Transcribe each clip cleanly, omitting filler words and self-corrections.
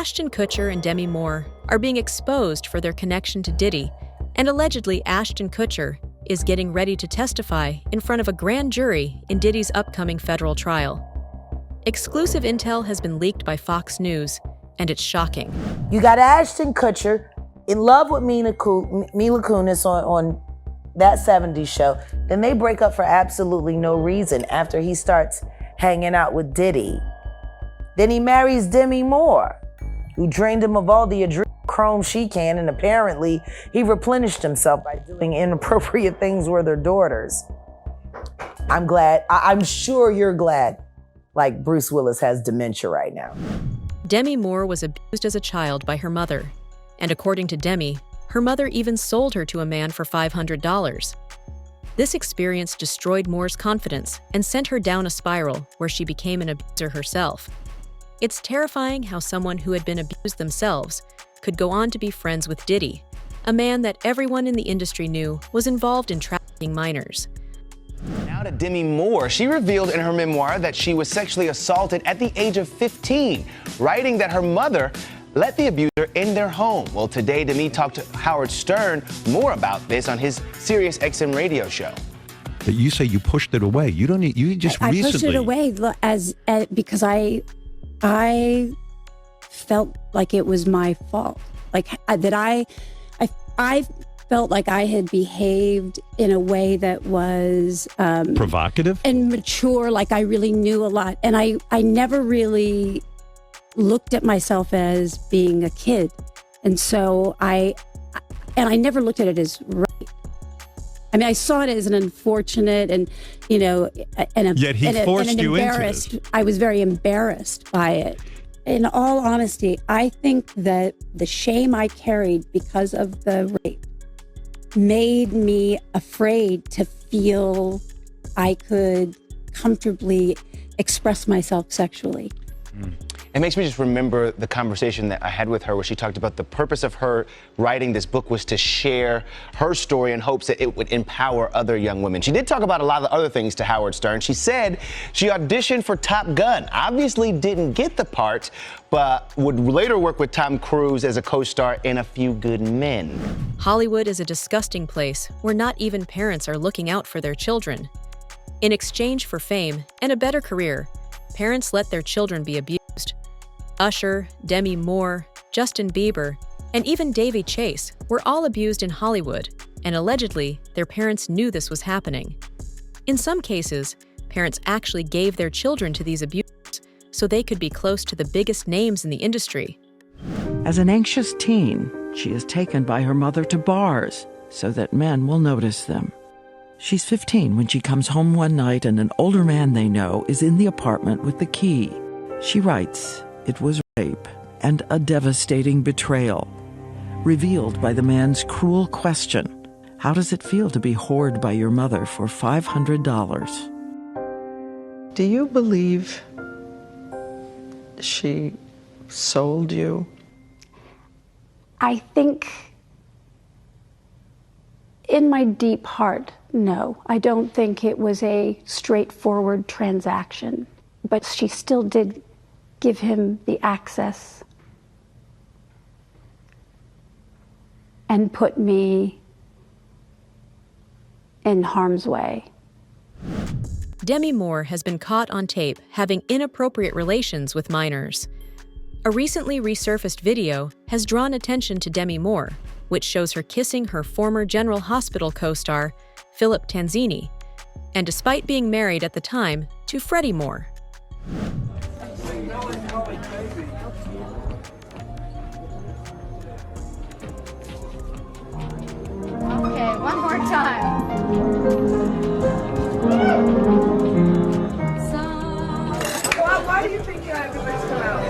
Ashton Kutcher and Demi Moore are being exposed for their connection to Diddy, and allegedly Ashton Kutcher is getting ready to testify in front of a grand jury in Diddy's upcoming federal trial. Exclusive intel has been leaked by Fox News, and it's shocking. You got Ashton Kutcher in love with Mila Kunis on that 70s show. Then they break up for absolutely no reason after he starts hanging out with Diddy. Then he marries Demi Moore, who drained him of all the adrenochrome she can, and apparently he replenished himself by doing inappropriate things with their daughters. I'm glad, I'm sure you're glad, like Bruce Willis has dementia right now. Demi Moore was abused as a child by her mother, and according to Demi, her mother even sold her to a man for $500. This experience destroyed Moore's confidence and sent her down a spiral where she became an abuser herself. It's terrifying how someone who had been abused themselves could go on to be friends with Diddy, a man that everyone in the industry knew was involved in trafficking minors. Now to Demi Moore. She revealed in her memoir that she was sexually assaulted at the age of 15, writing that her mother let the abuser in their home. Well, today, Demi talked to Howard Stern more about this on his Sirius XM radio show. But you say you pushed it away. You don't need, you just recently. I pushed it away because I felt like it was my fault. Like I felt like I had behaved in a way that was provocative and mature, like I really knew a lot. And I never really looked at myself as being a kid. And so I never looked at it as right. I mean, I saw it as an unfortunate and, you know, yet he forced you into this. I was very embarrassed by it. In all honesty, I think that the shame I carried because of the rape made me afraid to feel I could comfortably express myself sexually. It makes me just remember the conversation that I had with her where she talked about the purpose of her writing this book was to share her story in hopes that it would empower other young women. She did talk about a lot of other things to Howard Stern. She said she auditioned for Top Gun, obviously didn't get the part, but would later work with Tom Cruise as a co-star in A Few Good Men. Hollywood is a disgusting place where not even parents are looking out for their children. In exchange for fame and a better career, parents let their children be abused. Usher, Demi Moore, Justin Bieber, and even Davy Chase were all abused in Hollywood, and allegedly, their parents knew this was happening. In some cases, parents actually gave their children to these abusers so they could be close to the biggest names in the industry. As an anxious teen, she is taken by her mother to bars so that men will notice them. She's 15 when she comes home one night and an older man they know is in the apartment with the key. She writes, it was rape and a devastating betrayal, revealed by the man's cruel question, how does it feel to be whored by your mother for $500? Do you believe she sold you? I think in my deep heart, no. I don't think it was a straightforward transaction, but she still did give him the access and put me in harm's way. Demi Moore has been caught on tape having inappropriate relations with minors. A recently resurfaced video has drawn attention to Demi Moore, which shows her kissing her former General Hospital co-star, Philip Tanzini, and despite being married at the time to Freddie Moore. Okay, one more time. Why do you think everybody's come out?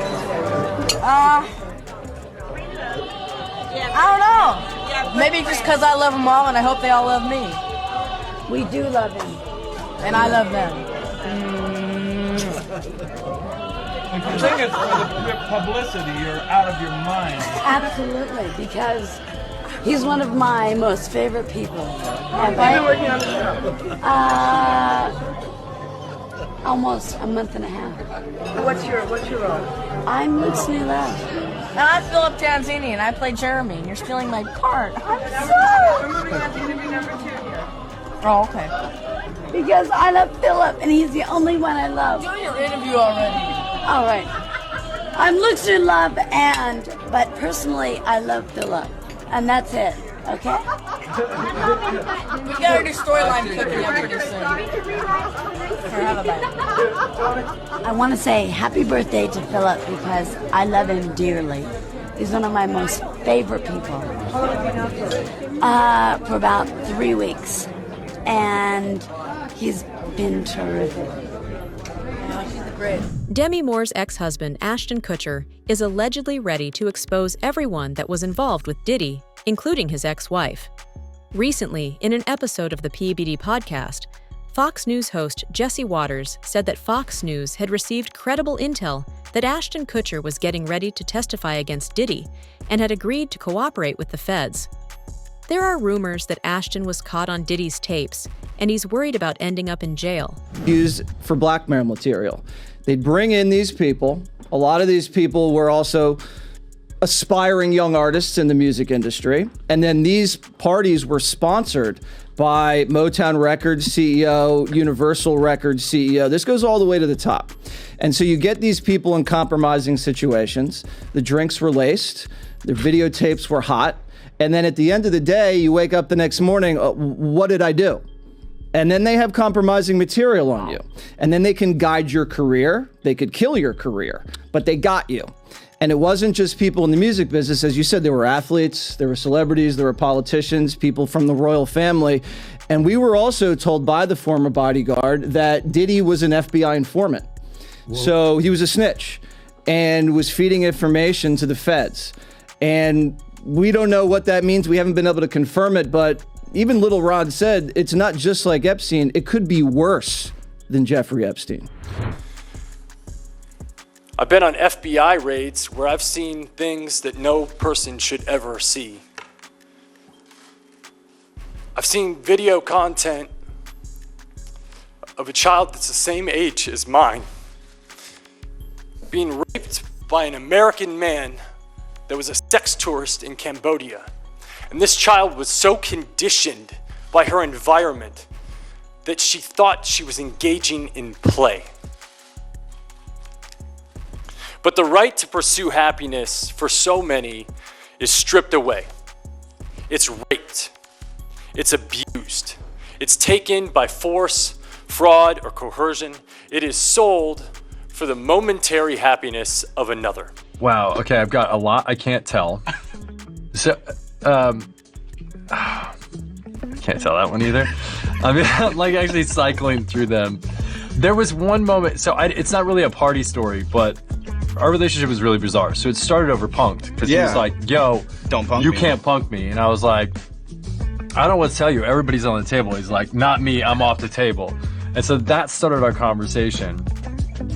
I don't know. Maybe just because I love them all and I hope they all love me. We do love him. And I love them. If you think it's for the publicity, you're out of your mind. Absolutely, because he's one of my most favorite people. Have you been working on the show? Almost a month and a half. What's your role? I'm Luke's new love. And I'm Philip Tanzini, and I play Jeremy, and you're stealing my part. I'm sorry. We're moving on to interview number 2 here. Oh, okay. Because I love Philip, and he's the only one I love. Do your interview already. All right. I'm looks in love, but personally, I love Philip, and that's it. Okay. We got our new storyline cooking up pretty soon. Have a bite. I want to say happy birthday to Philip because I love him dearly. He's one of my most favorite people. For about 3 weeks, and he's been terrific. Demi Moore's ex-husband, Ashton Kutcher, is allegedly ready to expose everyone that was involved with Diddy, including his ex-wife. Recently, in an episode of the PBD podcast, Fox News host Jesse Waters said that Fox News had received credible intel that Ashton Kutcher was getting ready to testify against Diddy and had agreed to cooperate with the feds. There are rumors that Ashton was caught on Diddy's tapes, and he's worried about ending up in jail. Used for blackmail material. They'd bring in these people. A lot of these people were also aspiring young artists in the music industry. And then these parties were sponsored by Motown Records CEO, Universal Records CEO. This goes all the way to the top. And so you get these people in compromising situations. The drinks were laced. The videotapes were hot. And then at the end of the day, you wake up the next morning, what did I do? And then they have compromising material on you. And then they can guide your career. They could kill your career, but they got you. And it wasn't just people in the music business. As you said, there were athletes, there were celebrities, there were politicians, people from the royal family. And we were also told by the former bodyguard that Diddy was an FBI informant. Whoa. So he was a snitch and was feeding information to the feds. And we don't know what that means. We haven't been able to confirm it, but even Little Rod said it's not just like Epstein. It could be worse than Jeffrey Epstein. I've been on FBI raids where I've seen things that no person should ever see. I've seen video content of a child that's the same age as mine being raped by an American man that was a sex tourist in Cambodia. And this child was so conditioned by her environment that she thought she was engaging in play. But the right to pursue happiness for so many is stripped away. It's raped. It's abused. It's taken by force, fraud, or coercion. It is sold for the momentary happiness of another. Wow, okay, I've got a lot I can't tell. So, I can't tell that one either. I mean, I'm like actually cycling through them. There was one moment, so it's not really a party story, but our relationship was really bizarre. So it started over punked, because he was like, yo, don't punk me. Can't punk me. And I was like, I don't know what to tell you. Everybody's on the table. He's like, not me, I'm off the table. And so that started our conversation.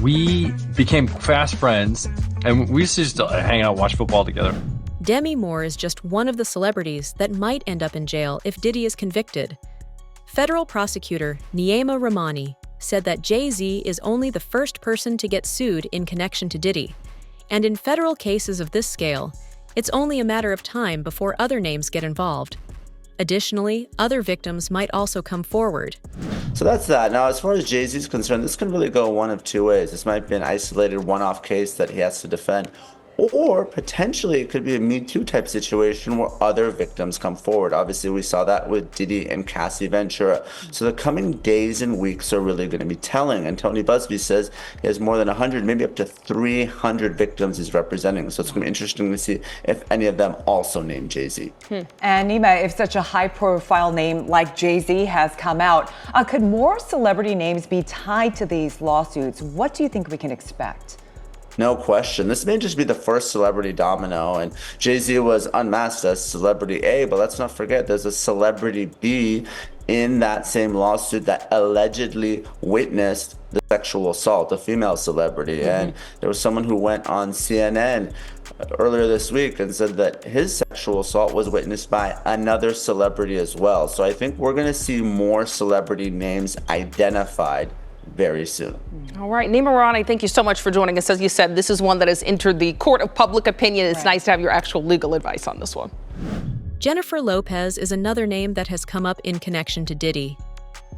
We became fast friends, and we used to just hang out, watch football together. Demi Moore is just one of the celebrities that might end up in jail if Diddy is convicted. Federal prosecutor Niema Rahmani said that Jay-Z is only the first person to get sued in connection to Diddy. And in federal cases of this scale, it's only a matter of time before other names get involved. Additionally, other victims might also come forward. So that's that. Now, as far as Jay-Z is concerned, this can really go one of two ways. This might be an isolated one-off case that he has to defend, or potentially it could be a Me Too type situation where other victims come forward. Obviously, we saw that with Diddy and Cassie Ventura. So the coming days and weeks are really going to be telling. And Tony Busby says he has more than 100, maybe up to 300 victims he's representing. So it's going to be interesting to see if any of them also name Jay-Z. And Nima, if such a high-profile name like Jay-Z has come out, could more celebrity names be tied to these lawsuits? What do you think we can expect? No question. This may just be the first celebrity domino, and Jay-Z was unmasked as celebrity A, but let's not forget there's a celebrity B in that same lawsuit that allegedly witnessed the sexual assault, a female celebrity. And there was someone who went on CNN earlier this week and said that his sexual assault was witnessed by another celebrity as well. So I think we're going to see more celebrity names identified very soon. All right, Nima Rani, thank you so much for joining us. As you said, this is one that has entered the court of public opinion. It's nice to have your actual legal advice on this one. Jennifer Lopez is another name that has come up in connection to Diddy.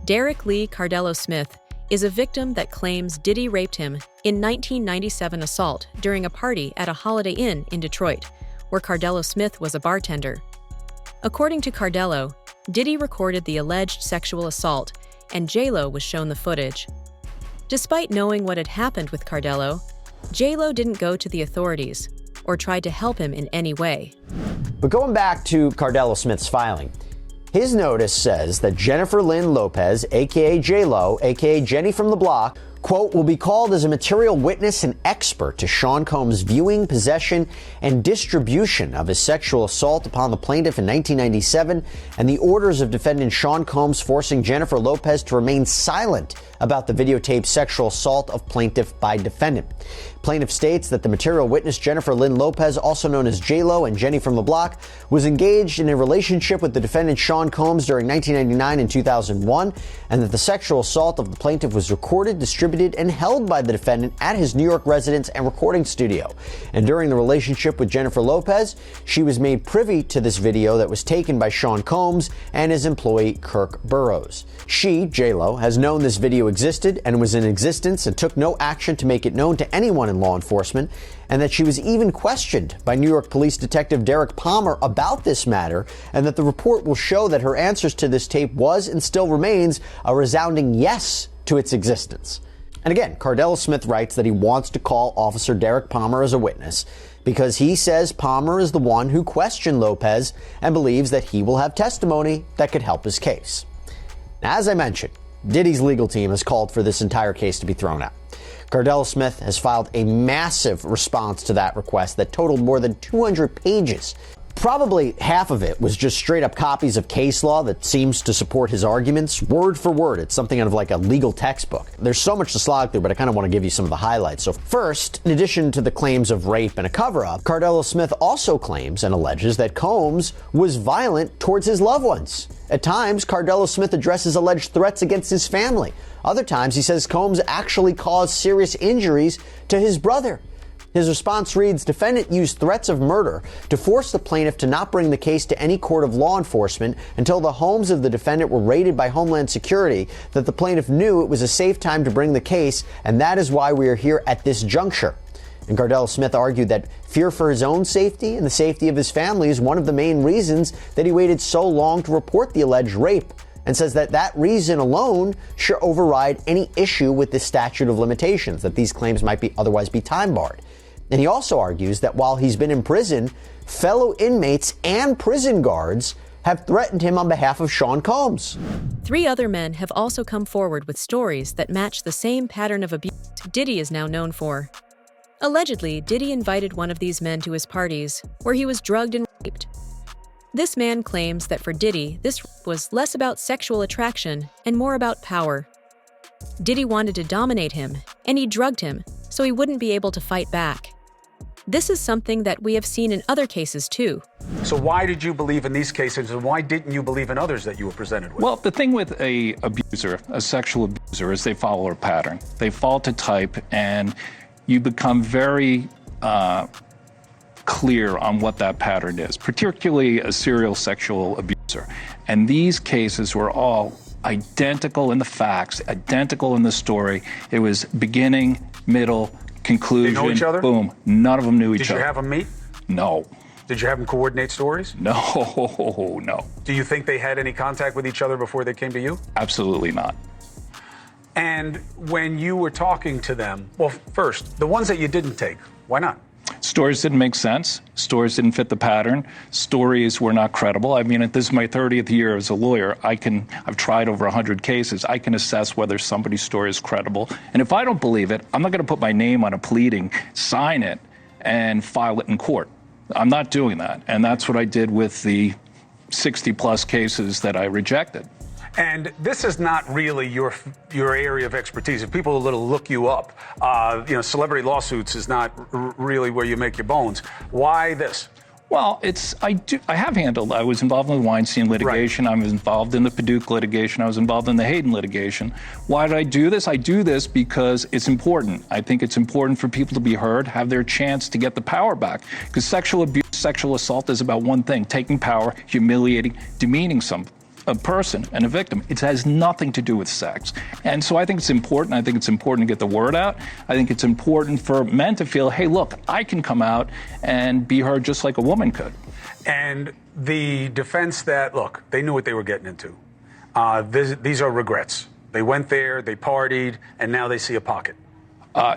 Derek Lee Cardello Smith is a victim that claims Diddy raped him in 1997 assault during a party at a Holiday Inn in Detroit, where Cardello Smith was a bartender. According to Cardello, Diddy recorded the alleged sexual assault, and J-Lo was shown the footage. Despite knowing what had happened with Cardello, J-Lo didn't go to the authorities or try to help him in any way. But going back to Cardello Smith's filing, his notice says that Jennifer Lynn Lopez, a.k.a. J-Lo, a.k.a. Jenny from the Block, quote, will be called as a material witness and expert to Sean Combs' viewing, possession, and distribution of his sexual assault upon the plaintiff in 1997 and the orders of defendant Sean Combs forcing Jennifer Lopez to remain silent about the videotaped sexual assault of plaintiff by defendant. Plaintiff states that the material witness Jennifer Lynn Lopez, also known as J-Lo and Jenny from the Block, was engaged in a relationship with the defendant Sean Combs during 1999 and 2001, and that the sexual assault of the plaintiff was recorded, distributed, and held by the defendant at his New York residence and recording studio. And during the relationship with Jennifer Lopez, she was made privy to this video that was taken by Sean Combs and his employee Kirk Burrows. She, J-Lo, has known this video existed and was in existence and took no action to make it known to anyone in law enforcement, and that she was even questioned by New York Police Detective Derek Palmer about this matter, and that the report will show that her answers to this tape was and still remains a resounding yes to its existence. And again, Cardello Smith writes that he wants to call Officer Derek Palmer as a witness because he says Palmer is the one who questioned Lopez and believes that he will have testimony that could help his case. Now, as I mentioned, Diddy's legal team has called for this entire case to be thrown out. Cardello Smith has filed a massive response to that request that totaled more than 200 pages. Probably half of it was just straight up copies of case law that seems to support his arguments, word for word. It's something out of like a legal textbook. There's so much to slog through, but I kind of want to give you some of the highlights. So first, in addition to the claims of rape and a cover-up, Cardello Smith also claims and alleges that Combs was violent towards his loved ones. At times, Cardello Smith addresses alleged threats against his family. Other times, he says Combs actually caused serious injuries to his brother. His response reads, defendant used threats of murder to force the plaintiff to not bring the case to any court of law enforcement until the homes of the defendant were raided by Homeland Security, that the plaintiff knew it was a safe time to bring the case, and that is why we are here at this juncture. And Cardello Smith argued that fear for his own safety and the safety of his family is one of the main reasons that he waited so long to report the alleged rape, and says that that reason alone should override any issue with the statute of limitations, that these claims might be otherwise be time barred. And he also argues that while he's been in prison, fellow inmates and prison guards have threatened him on behalf of Sean Combs. 3 other men have also come forward with stories that match the same pattern of abuse Diddy is now known for. Allegedly, Diddy invited one of these men to his parties, where he was drugged and raped. This man claims that for Diddy, this was less about sexual attraction and more about power. Diddy wanted to dominate him, and he drugged him so he wouldn't be able to fight back. This is something that we have seen in other cases too. So why did you believe in these cases, and why didn't you believe in others that you were presented with? Well, the thing with a abuser, a sexual abuser, is they follow a pattern. They fall to type, and you become very clear on what that pattern is, particularly a serial sexual abuser. And these cases were all identical in the facts, identical in the story. It was beginning, middle, conclusion. They know each other? Boom. None of them knew each other. Did you have them meet? No. Did you have them coordinate stories? No, no. Do you think they had any contact with each other before they came to you? Absolutely not. And when you were talking to them, well, first, the ones that you didn't take, why not? Stories didn't make sense. Stories didn't fit the pattern. Stories were not credible. I mean, this is my 30th year as a lawyer. I've tried over 100 cases. I can assess whether somebody's story is credible. And if I don't believe it, I'm not going to put my name on a pleading, sign it, and file it in court. I'm not doing that. And that's what I did with the 60-plus cases that I rejected. And this is not really your area of expertise. If people look you up, celebrity lawsuits is not really where you make your bones. Why this? Well, I have handled. I was involved in the Weinstein litigation. I was involved in the Paducah litigation. I was involved in the Hayden litigation. Why did I do this? I do this because it's important. I think it's important for people to be heard, have their chance to get the power back. Because sexual abuse, sexual assault is about one thing: taking power, humiliating, demeaning a person and a victim. It has nothing to do with sex. And so I think it's important. I think it's important to get the word out. I think it's important for men to feel, hey, look, I can come out and be heard just like a woman could. And the defense that, look, they knew what they were getting into. These are regrets. They went there, they partied, and now they see a pocket.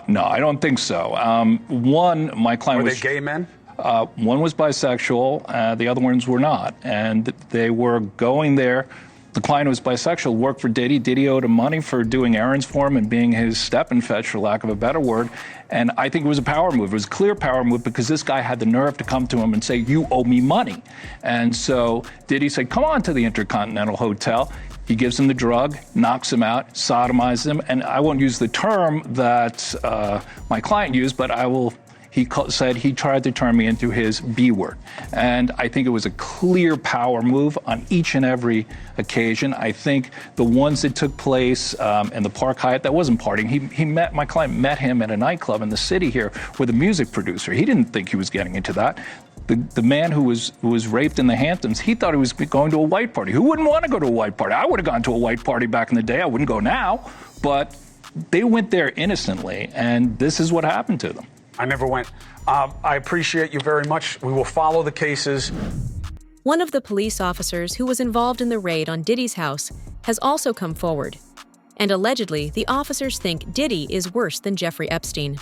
No, I don't think so. One, my client Were was... they gay men? One was bisexual, the other ones were not. And they were going there. The client was bisexual, worked for Diddy. Diddy owed him money for doing errands for him and being his step and fetch, for lack of a better word. And I think it was a power move. It was a clear power move because this guy had the nerve to come to him and say, you owe me money. And so Diddy said, come on to the Intercontinental Hotel. He gives him the drug, knocks him out, sodomizes him. And I won't use the term that my client used, but I will... He said he tried to turn me into his B word. And I think it was a clear power move on each and every occasion. I think the ones that took place in the Park Hyatt, that wasn't partying. My client met him at a nightclub in the city here with a music producer. He didn't think he was getting into that. The man who was raped in the Hamptons, he thought he was going to a white party. Who wouldn't want to go to a white party? I would have gone to a white party back in the day. I wouldn't go now. But they went there innocently, and this is what happened to them. I never went. I appreciate you very much. We will follow the cases. One of the police officers who was involved in the raid on Diddy's house has also come forward. And allegedly, the officers think Diddy is worse than Jeffrey Epstein.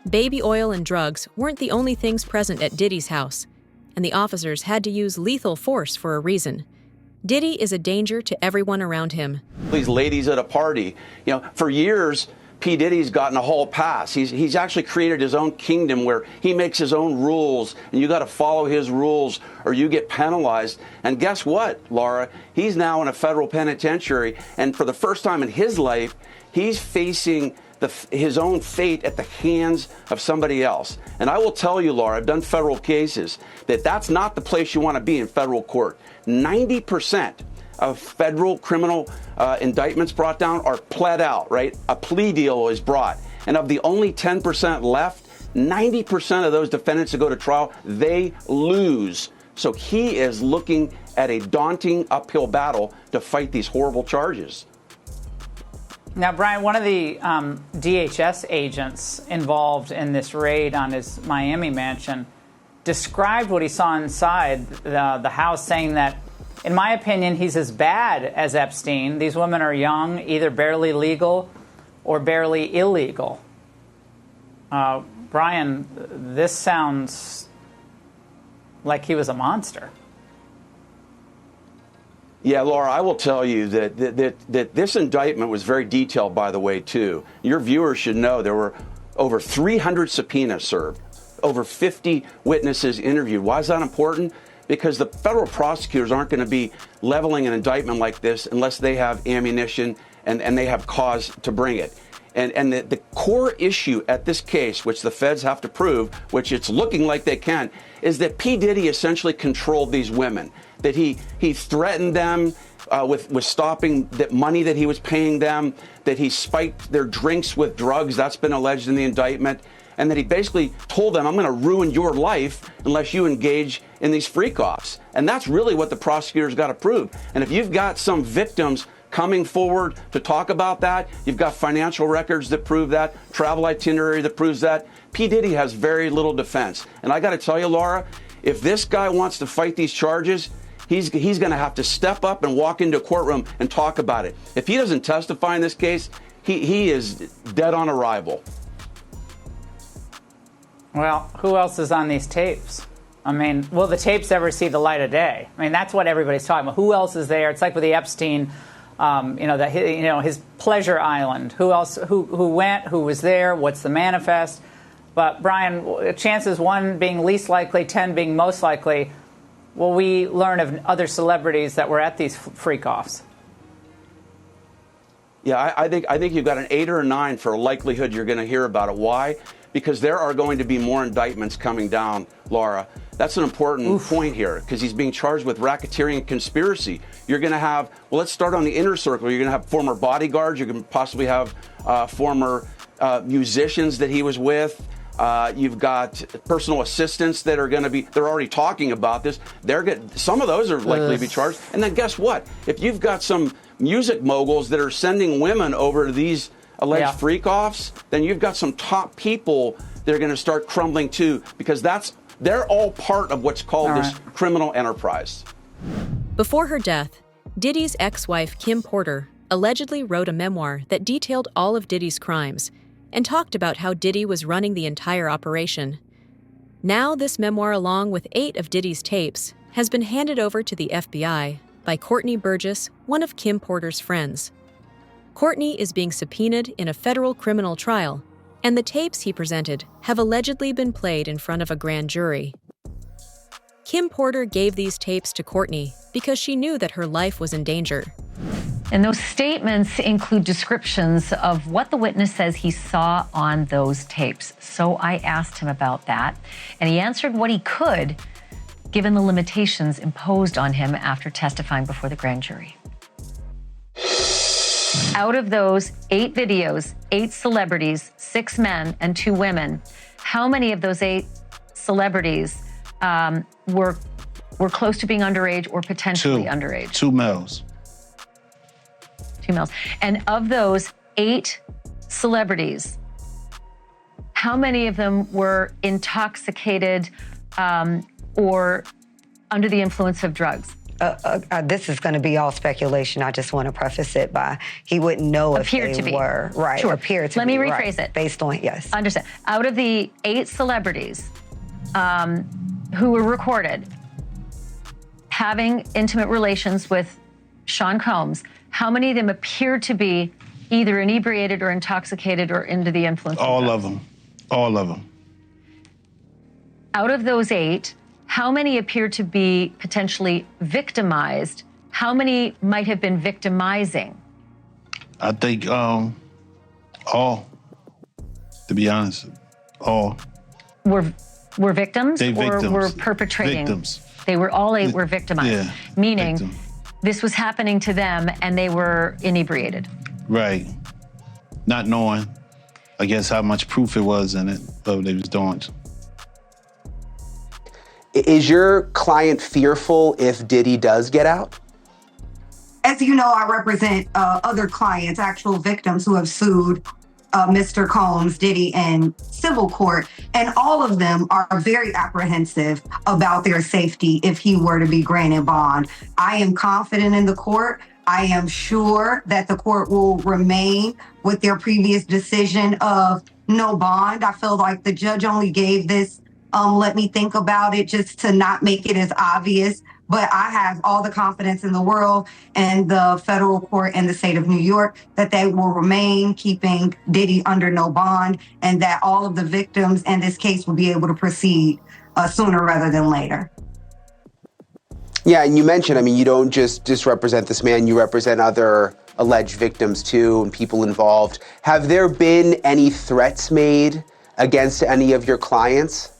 Baby oil and drugs weren't the only things present at Diddy's house, and the officers had to use lethal force for a reason. Diddy is a danger to everyone around him. These ladies at a party, for years, P. Diddy's gotten a hall pass. He's actually created his own kingdom where he makes his own rules, and you got to follow his rules or you get penalized. And guess what, Laura? He's now in a federal penitentiary, and for the first time in his life, he's facing his own fate at the hands of somebody else. And I will tell you, Laura, I've done federal cases, that's not the place you want to be in federal court. 90% of federal criminal indictments brought down are pled out, right? A plea deal is brought. And of the only 10% left, 90% of those defendants that go to trial, they lose. So he is looking at a daunting uphill battle to fight these horrible charges. Now, Brian, one of the DHS agents involved in this raid on his Miami mansion described what he saw inside the house, saying that, in my opinion, he's as bad as Epstein. These women are young, either barely legal or barely illegal. Brian, this sounds like he was a monster. Yeah, Laura, I will tell you that this indictment was very detailed, by the way, too. Your viewers should know there were over 300 subpoenas served, over 50 witnesses interviewed. Why is that important? Because the federal prosecutors aren't going to be leveling an indictment like this unless they have ammunition and they have cause to bring it. And the core issue at this case, which the feds have to prove, which it's looking like they can, is that P. Diddy essentially controlled these women, that he threatened them with stopping the money that he was paying them, that he spiked their drinks with drugs. That's been alleged in the indictment. And that he basically told them, I'm going to ruin your life unless you engage in these freak-offs. And that's really what the prosecutors got to prove. And if you've got some victims coming forward to talk about that, you've got financial records that prove that, travel itinerary that proves that, P. Diddy has very little defense. And I got to tell you, Laura, if this guy wants to fight these charges, he's going to have to step up and walk into a courtroom and talk about it. If he doesn't testify in this case, he is dead on arrival. Well, who else is on these tapes? I mean, will the tapes ever see the light of day? I mean, that's what everybody's talking about. Who else is there? It's like with the Epstein, his pleasure island. Who else? Who went? Who was there? What's the manifest? But Brian, chances 1 being least likely, 10 being most likely. Will we learn of other celebrities that were at these freak-offs? Yeah, I think you've got an 8 or a 9 for a likelihood you're going to hear about it. Why? Because there are going to be more indictments coming down, Laura. That's an important point here, because he's being charged with racketeering and conspiracy. You're going to have, well, let's start on the inner circle. You're going to have former bodyguards. You can possibly have former musicians that he was with. You've got personal assistants that are going to be, they're already talking about this. Some of those are likely to be charged. And then guess what? If you've got some music moguls that are sending women over to these alleged freak-offs, then you've got some top people that are going to start crumbling too, because they're all part of what's called this criminal enterprise. Before her death, Diddy's ex-wife Kim Porter allegedly wrote a memoir that detailed all of Diddy's crimes and talked about how Diddy was running the entire operation. Now this memoir, along with 8 of Diddy's tapes, has been handed over to the FBI by Courtney Burgess, one of Kim Porter's friends. Courtney is being subpoenaed in a federal criminal trial, and the tapes he presented have allegedly been played in front of a grand jury. Kim Porter gave these tapes to Courtney because she knew that her life was in danger. And those statements include descriptions of what the witness says he saw on those tapes. So I asked him about that, and he answered what he could, given the limitations imposed on him after testifying before the grand jury. Out of those 8 videos, 8 celebrities, 6 men and 2 women, how many of those 8 celebrities were close to being underage or potentially underage? 2 males. 2 males. And of those 8 celebrities, how many of them were intoxicated or under the influence of drugs? This is going to be all speculation. I just want to preface it by he wouldn't know if they were. Right. Sure. Appear to Let be. me rephrase it. Based on, yes. Understand. Out of the 8 celebrities who were recorded having intimate relations with Sean Combs, how many of them appeared to be either inebriated or intoxicated or under the influence of drugs? All of them. All of them. Out of those 8, how many appear to be potentially victimized? How many might have been victimizing? I think all, to be honest, all. Were victims They or victims. were perpetrating? Victims. They were, all 8 were victimized. Yeah, meaning this was happening to them and they were inebriated. Right. Not knowing, I guess, how much proof it was in it, what they was doing. Is your client fearful if Diddy does get out? As you know, I represent other clients, actual victims who have sued Mr. Combs, Diddy, in civil court, and all of them are very apprehensive about their safety if he were to be granted bond. I am confident in the court. I am sure that the court will remain with their previous decision of no bond. I feel like the judge only gave this let me think about it just to not make it as obvious. But I have all the confidence in the world and the federal court and the state of New York that they will remain keeping Diddy under no bond and that all of the victims in this case will be able to proceed sooner rather than later. Yeah, and you mentioned, I mean, you don't just represent this man, you represent other alleged victims too and people involved. Have there been any threats made against any of your clients?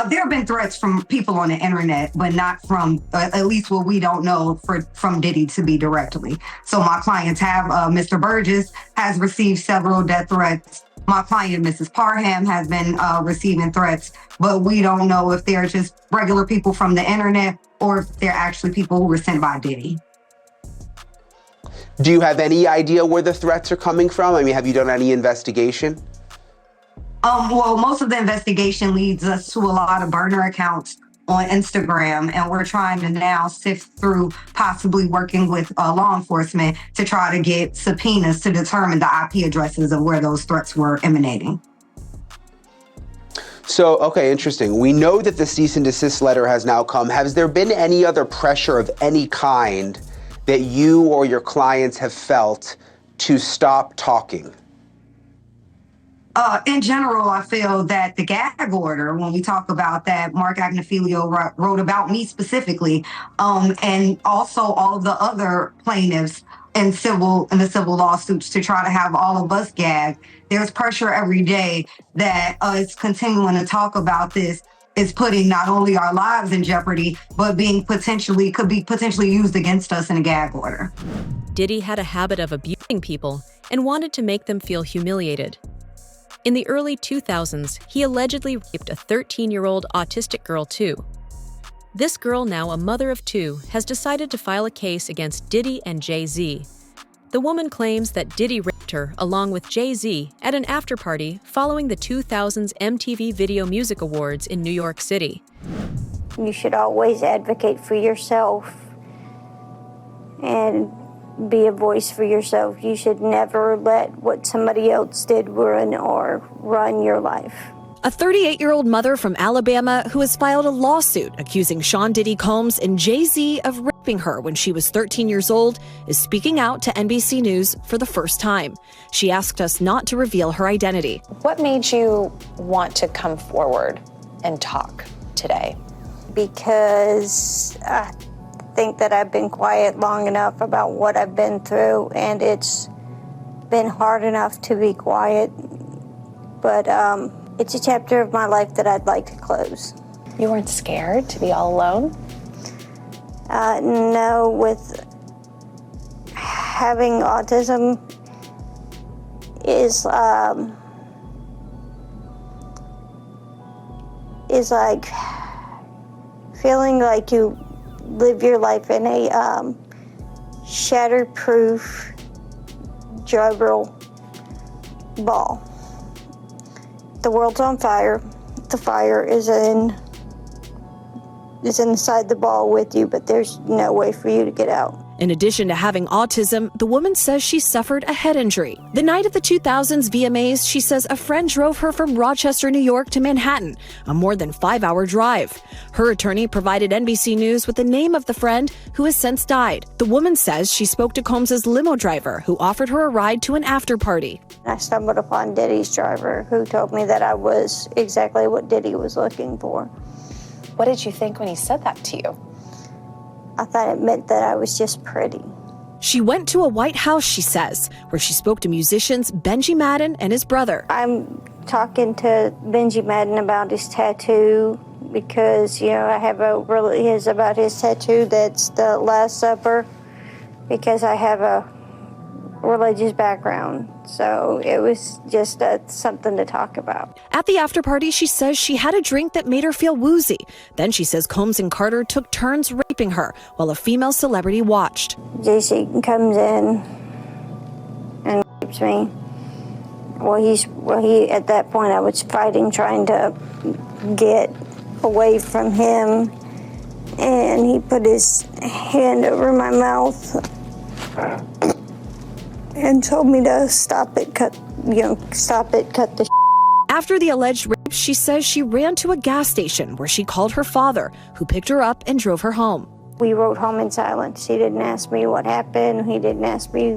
There have been threats from people on the internet, but not from, at least what we don't know, from Diddy to be directly. So my clients have, Mr. Burgess has received several death threats. My client, Mrs. Parham, has been receiving threats, but we don't know if they're just regular people from the internet or if they're actually people who were sent by Diddy. Do you have any idea where the threats are coming from? I mean, have you done any investigation? Well, most of the investigation leads us to a lot of burner accounts on Instagram, and we're trying to now sift through possibly working with law enforcement to try to get subpoenas to determine the IP addresses of where those threats were emanating. So, okay, interesting. We know that the cease and desist letter has now come. Has there been any other pressure of any kind that you or your clients have felt to stop talking? In general, I feel that the gag order, when we talk about that, Mark Agnifilio wrote about me specifically, and also all of the other plaintiffs in the civil lawsuits to try to have all of us gagged. There's pressure every day that is continuing to talk about this. is putting not only our lives in jeopardy, but could be potentially used against us in a gag order. Diddy had a habit of abusing people and wanted to make them feel humiliated. In the early 2000s, he allegedly raped a 13-year-old autistic girl too. This girl, now a mother of two, has decided to file a case against Diddy and Jay-Z. The woman claims that Diddy raped her along with Jay-Z at an after-party following the 2000s MTV Video Music Awards in New York City. You should always advocate for yourself and be a voice for yourself. You should never let what somebody else did run your life. A 38-year-old mother from Alabama who has filed a lawsuit accusing Sean Diddy Combs and Jay-Z of raping her when she was 13 years old is speaking out to NBC News for the first time. She asked us not to reveal her identity. What made you want to come forward and talk today? Because I think that I've been quiet long enough about what I've been through, and it's been hard enough to be quiet. But it's a chapter of my life that I'd like to close. You weren't scared to be all alone? No, with having autism is like feeling like you live your life in a shatterproof juggle ball. The world's on fire. The fire is inside the ball with you, but there's no way for you to get out. In addition to having autism, the woman says she suffered a head injury. The night of the 2000s VMAs, she says a friend drove her from Rochester, New York to Manhattan, a more than 5-hour drive. Her attorney provided NBC News with the name of the friend who has since died. The woman says she spoke to Combs' limo driver, who offered her a ride to an after party. I stumbled upon Diddy's driver, who told me that I was exactly what Diddy was looking for. What did you think when he said that to you? I thought it meant that I was just pretty. She went to a White House, she says, where she spoke to musicians Benji Madden and his brother. I'm talking to Benji Madden about his tattoo because, I have about his tattoo that's the Last Supper, because I have a religious background. So it was just something to talk about. At the after party, she says she had a drink that made her feel woozy. Then she says Combs and Carter took turns raping her while a female celebrity watched. JC comes in and rapes me. He at that point I was fighting, trying to get away from him, and he put his hand over my mouth and told me to stop it, cut the After the alleged rape, she says she ran to a gas station where she called her father, who picked her up and drove her home. We rode home in silence. He didn't ask me what happened. He didn't ask me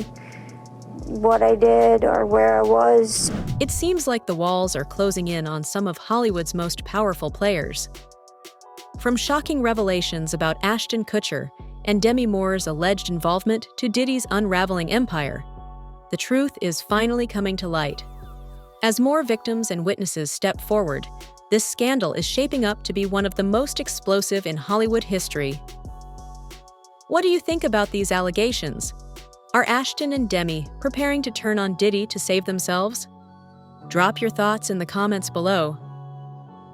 what I did or where I was. It seems like the walls are closing in on some of Hollywood's most powerful players. From shocking revelations about Ashton Kutcher and Demi Moore's alleged involvement to Diddy's unraveling empire, the truth is finally coming to light. As more victims and witnesses step forward, this scandal is shaping up to be one of the most explosive in Hollywood history. What do you think about these allegations? Are Ashton and Demi preparing to turn on Diddy to save themselves? Drop your thoughts in the comments below